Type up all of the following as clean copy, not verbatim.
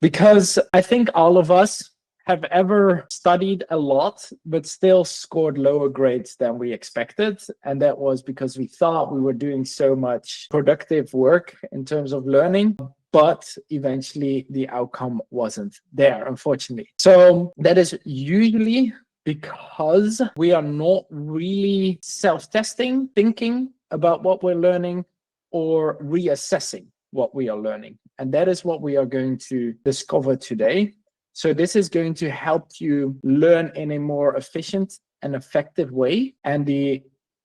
Because I think all of us have ever studied a lot, but still scored lower grades than we expected. And that was because we thought we were doing so much productive work in terms of learning, but eventually the outcome wasn't there, unfortunately. So that is usually because we are not really self-testing, thinking about what we're learning, or reassessing what we are learning. And that is what we are going to discover today. So this is going to help you learn in a more efficient and effective way. And the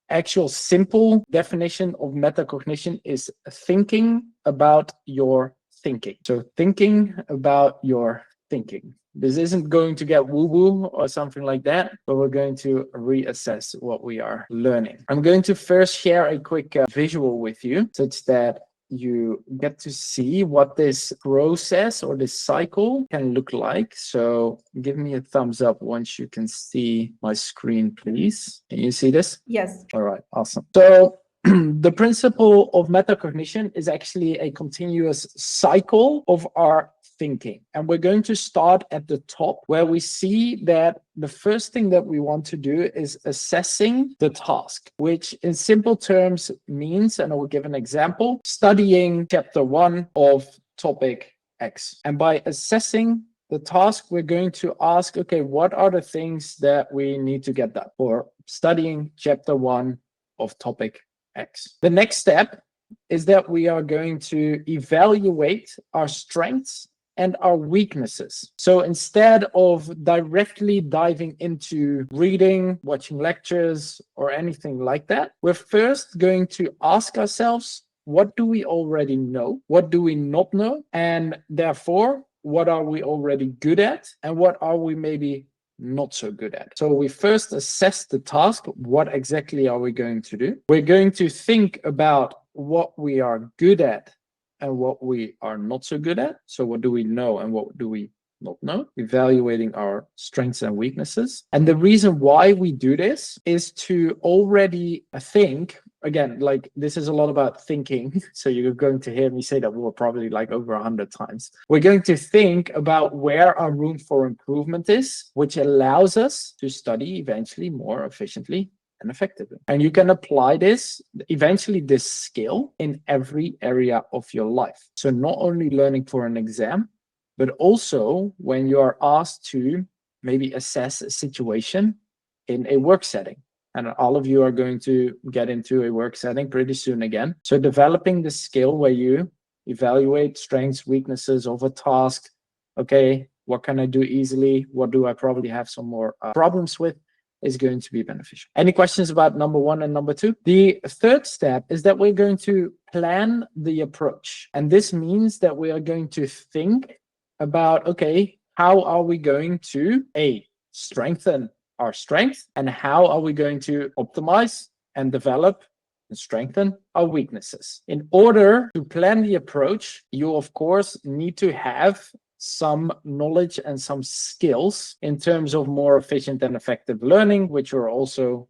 actual simple definition of metacognition is thinking about your thinking. So thinking about your thinking. This isn't going to get woo-woo or something like that, but we're going to reassess what we are learning. I'm going to first share a quick visual with you such that you get to see what this process or this cycle can look like. So give me a thumbs up once you can see my screen, please. Can you see this? Yes. All right, awesome. So the principle of metacognition is actually a continuous cycle of our thinking. And we're going to start at the top, where we see that the first thing that we want to do is assessing the task, which in simple terms means, and I will give an example, studying chapter 1 of topic X. And by assessing the task, we're going to ask, okay, what are the things that we need to get done for studying chapter 1 of topic X? The next step is that we are going to evaluate our strengths and our weaknesses. So instead of directly diving into reading, watching lectures, or anything like that, we're first going to ask ourselves, what do we already know? What do we not know? And therefore, what are we already good at? And what are we maybe not so good at? So we first assess the task. What exactly are we going to do? We're going to think about what we are good at and what we are not so good at. So what do we know and what do we not know? Evaluating our strengths and weaknesses. And the reason why we do this is to already think, again, like this is a lot about thinking. So you're going to hear me say that word probably like over 100 times. We're going to think about where our room for improvement is, which allows us to study eventually more efficiently and effectively. And you can apply this, eventually this skill, in every area of your life. So not only learning for an exam, but also when you are asked to maybe assess a situation in a work setting. And all of you are going to get into a work setting pretty soon again. So developing the skill where you evaluate strengths, weaknesses of a task. Okay, what can I do easily? What do I probably have some more problems with? Is going to be beneficial. Any questions about number 1 and number 2? The third step is that we're going to plan the approach. And this means that we are going to think about, okay, how are we going to strengthen our strength, and how are we going to optimize and develop and strengthen our weaknesses? In order to plan the approach, you of course need to have some knowledge and some skills in terms of more efficient and effective learning, which you're also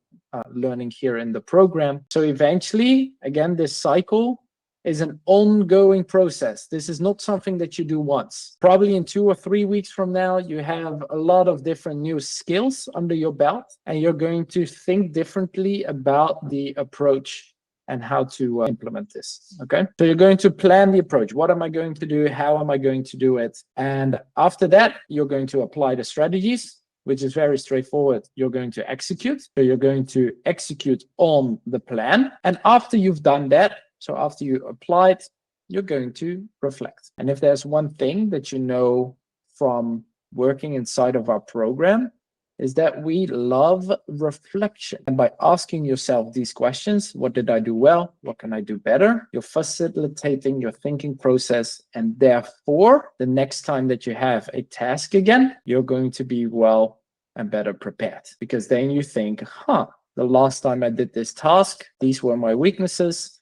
learning here in the program. So eventually, again, this cycle is an ongoing process. This is not something that you do once. Probably in 2 or 3 weeks from now, you have a lot of different new skills under your belt, and you're going to think differently about the approach and how to implement this. Okay, so you're going to plan the approach. What am I going to do? How am I going to do it? And after that, you're going to apply the strategies, which is very straightforward. You're going to execute. So you're going to execute on the plan. And after you've done that, so after you apply it, you're going to reflect. And if there's one thing that you know from working inside of our program, is that we love reflection. And by asking yourself these questions, what did I do well? What can I do better? You're facilitating your thinking process. And therefore, the next time that you have a task again, you're going to be well and better prepared. Because then you think, the last time I did this task, these were my weaknesses.